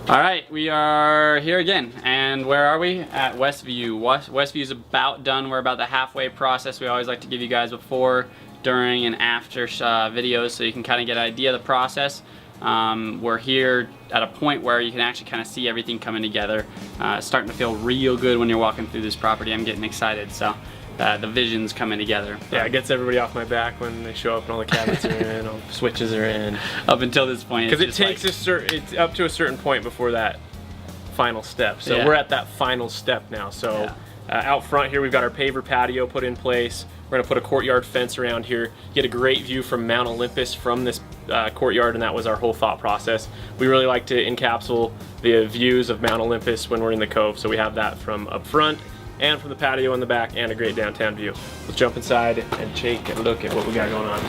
All right, we are here again, and where are we? At Westview. Westview is about done. We're about the halfway process. We always like to give you guys before, during, and after videos so you can kind of get an idea of the process. We're here at a point where you can actually kind of see everything coming together. It's starting to feel real good when you're walking through this property. I'm getting excited, so the vision's coming together. Yeah, it gets everybody off my back when they show up and all the cabinets are in, all the switches are in. Up until this point, because it takes it's up to a certain point before that final step. So we're at that final step now. So out front here, we've got our paver patio put in place. We're gonna put a courtyard fence around here. Get a great view from Mount Olympus from this courtyard, and that was our whole thought process. We really like to encapsulate the views of Mount Olympus when we're in the cove, so we have that from up front and from the patio in the back, and a great downtown view. Let's jump inside and take a look at what we got going on.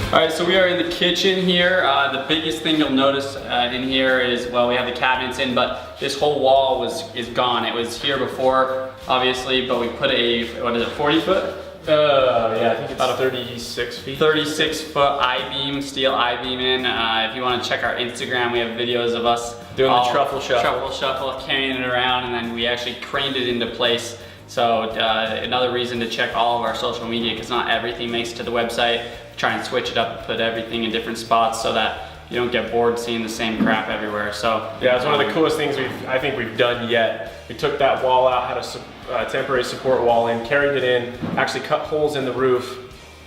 All right, so we are in the kitchen here. The biggest thing you'll notice in here is, well, we have the cabinets in, but this whole wall is gone. It was here before, obviously, but we put a, what is it, 40 foot? Yeah, I think it's about 36 feet. 36-foot I-beam, steel I-beam in. If you want to check our Instagram, we have videos of us doing the truffle shuffle, carrying it around, and then we actually craned it into place. So another reason to check all of our social media, because not everything makes it to the website. Try and switch it up and put everything in different spots so that you don't get bored seeing the same crap everywhere. So yeah, it's one of the coolest things I think we've done yet. We took that wall out, had a temporary support wall in, carried it in, actually cut holes in the roof,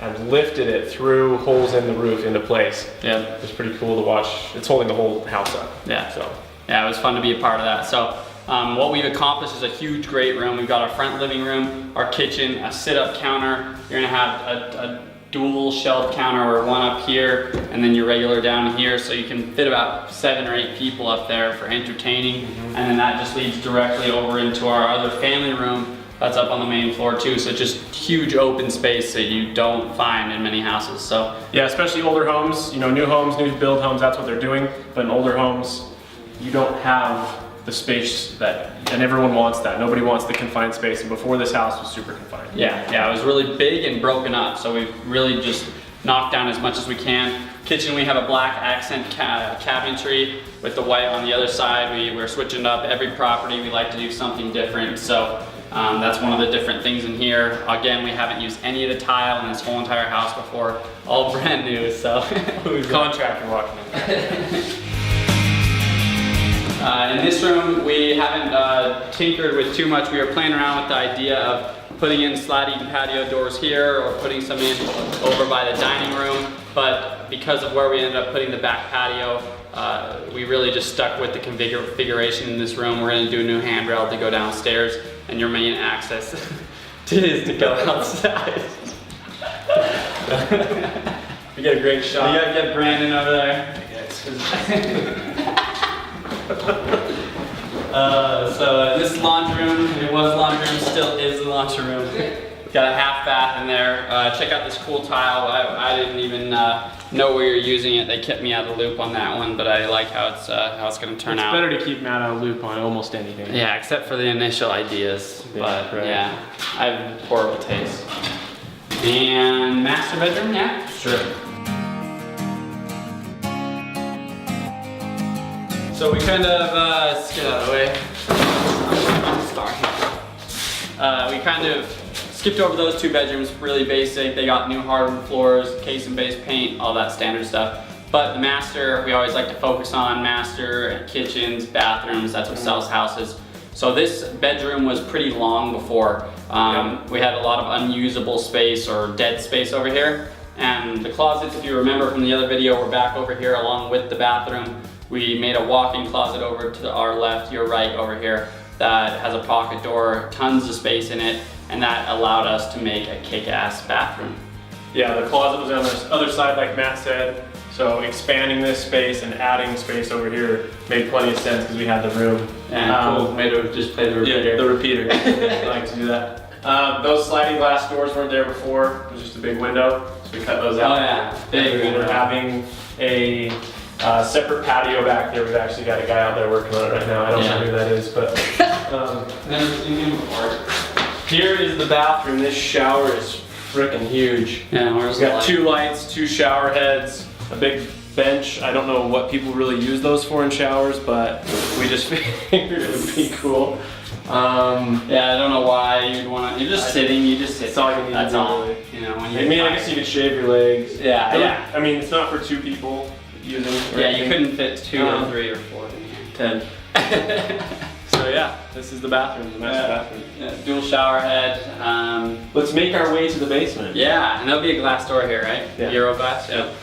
and lifted it through holes in the roof into place. Yeah, it's pretty cool to watch. It's holding the whole house up. Yeah. So yeah, it was fun to be a part of that. So what we've accomplished is a huge, great room. We've got our front living room, our kitchen, a sit-up counter. You're gonna have a dual shelf counter, or one up here and then your regular down here, so you can fit about 7 or 8 people up there for entertaining. And then that just leads directly over into our other family room that's up on the main floor too. So just huge open space that you don't find in many houses. So yeah, especially older homes, you know, new homes, new build homes, that's what they're doing. But in older homes, you don't have the space and everyone wants that. Nobody wants the confined space, and before this house was super confined. Yeah, it was really big and broken up, so we've really just knocked down as much as we can. Kitchen, we have a black accent cabinetry with the white on the other side. We're switching up every property. We like to do something different, so that's one of the different things in here. Again, we haven't used any of the tile in this whole entire house before, all brand new, so. Contractor walking in. In this room, we haven't tinkered with too much. We were playing around with the idea of putting in sliding patio doors here, or putting some in over by the dining room. But because of where we ended up putting the back patio, we really just stuck with the configuration in this room. We're going to do a new handrail to go downstairs, and your main access is to go outside. We get a great shot. You gotta get Brandon over there. This laundry room, it was laundry room, still is the laundry room. Got a half bath in there. Check out this cool tile. I didn't even know we were using it. They kept me out of the loop on that one, but I like how it's going to turn out. It's better to keep Matt out of the loop on almost anything. Yeah, except for the initial ideas. But yeah, I have horrible taste. And master bedroom, yeah? Sure. So we kind of, let's get out of the way. We kind of skipped over those 2 bedrooms, really basic. They got new hardwood floors, case and base paint, all that standard stuff. But the master, we always like to focus on master, kitchens, bathrooms, that's what sells houses. So this bedroom was pretty long before. We had a lot of unusable space or dead space over here. And the closets, if you remember from the other video, were back over here along with the bathroom. We made a walk-in closet over to our left, your right over here, that has a pocket door, tons of space in it, and that allowed us to make a kick-ass bathroom. Yeah, the closet was on the other side, like Matt said, so expanding this space and adding space over here made plenty of sense because we had the room. And cool, way to just play the repeater. Yeah, the repeater. I like to do that. Those sliding glass doors weren't there before. It was just a big window, so we cut those out. Oh yeah, big window. We're having a separate patio back there. We've actually got a guy out there working on it right now. I don't know who that is, but here is the bathroom. This shower is freaking huge. Yeah, we've got 2 lights, 2 shower heads, a big bench. I don't know what people really use those for in showers, but we just figured it would be cool. Yeah, I don't know why you'd want to. You're just sitting. You just sit. That's all you need That's to do, all. really. You know, when you. I mean, I guess you could shave your legs. Yeah, yeah. I mean, it's not for 2 people using. Yeah, you couldn't fit 2 or 3 or 4 in here. 10. So yeah, this is the bathroom, the master bathroom. Yeah, dual shower head. Let's make our way to the basement. Yeah, and there'll be a glass door here, right? Yeah. Euro glass. Yeah.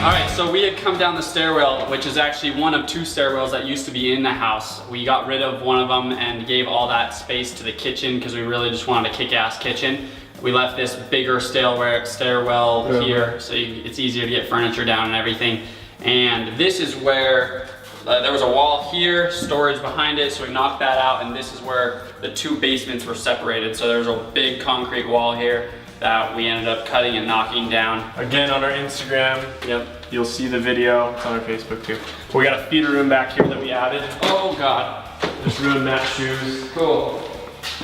Alright, so we had come down the stairwell, which is actually one of 2 stairwells that used to be in the house. We got rid of one of them and gave all that space to the kitchen because we really just wanted a kick-ass kitchen. We left this bigger stairwell here, so it's easier to get furniture down and everything. And this is where there was a wall here, storage behind it, so we knocked that out, and this is where the 2 basements were separated. So there's a big concrete wall here that we ended up cutting and knocking down. Again, on our Instagram, Yep. you'll see the video. It's on our Facebook too. We got a feeder room back here that we added. Oh God. Just room Matt's shoes. Cool.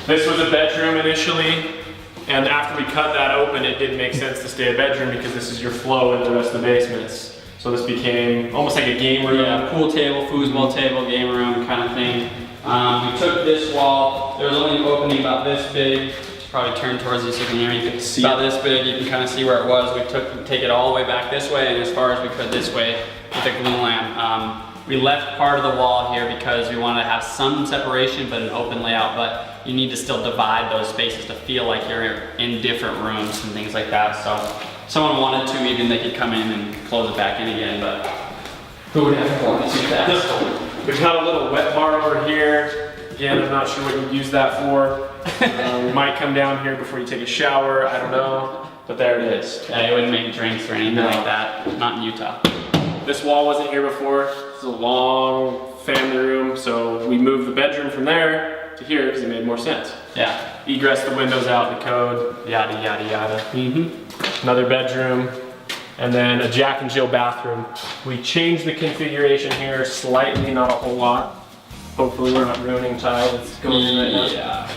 This was a bedroom initially, and after we cut that open, it didn't make sense to stay a bedroom because this is your flow into the rest of the basements. So this became almost like a game room. Yeah, pool table, foosball table, game room kind of thing. We took this wall. There was only an opening about this big. Probably turn towards you so you can hear me. It's about this big. You can kind of see where it was. We take it all the way back this way and as far as we could this way with the glue lamp. We left part of the wall here because we wanted to have some separation but an open layout, but you need to still divide those spaces to feel like you're in different rooms and things like that. So if someone wanted to, even they could come in and close it back in again, but who would have to want to do that? We've got a little wet bar over here. Again, I'm not sure what you'd use that for. We might come down here before you take a shower, I don't know. But there it is. Yeah, you wouldn't make drinks or anything like that. Not in Utah. This wall wasn't here before. This is a long family room, so we moved the bedroom from there to here because it made more sense. Yeah. Egress the windows out, the code, yada, yada, yada. Another bedroom, and then a Jack and Jill bathroom. We changed the configuration here slightly, not a whole lot. Hopefully we're not ruining tile that's going in right now. Yeah.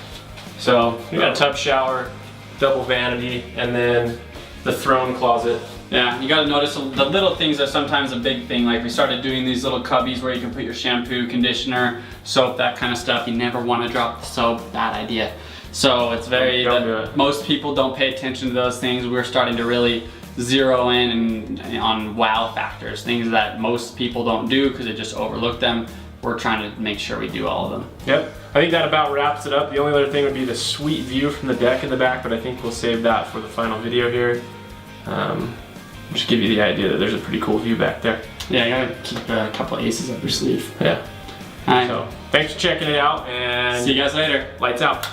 So we got a tub shower, double vanity, and then the throne closet. Yeah, you gotta notice the little things are sometimes a big thing. Like we started doing these little cubbies where you can put your shampoo, conditioner, soap, that kind of stuff. You never want to drop the soap, bad idea. So it's very, most people don't pay attention to those things. We're starting to really zero in on wow factors, things that most people don't do because they just overlook them. We're trying to make sure we do all of them. Yep, I think that about wraps it up. The only other thing would be the sweet view from the deck in the back, but I think we'll save that for the final video here. Just give you the idea that there's a pretty cool view back there. Yeah, you gotta keep a couple aces up your sleeve. Yeah. All right. So thanks for checking it out, and see you guys later. Lights out.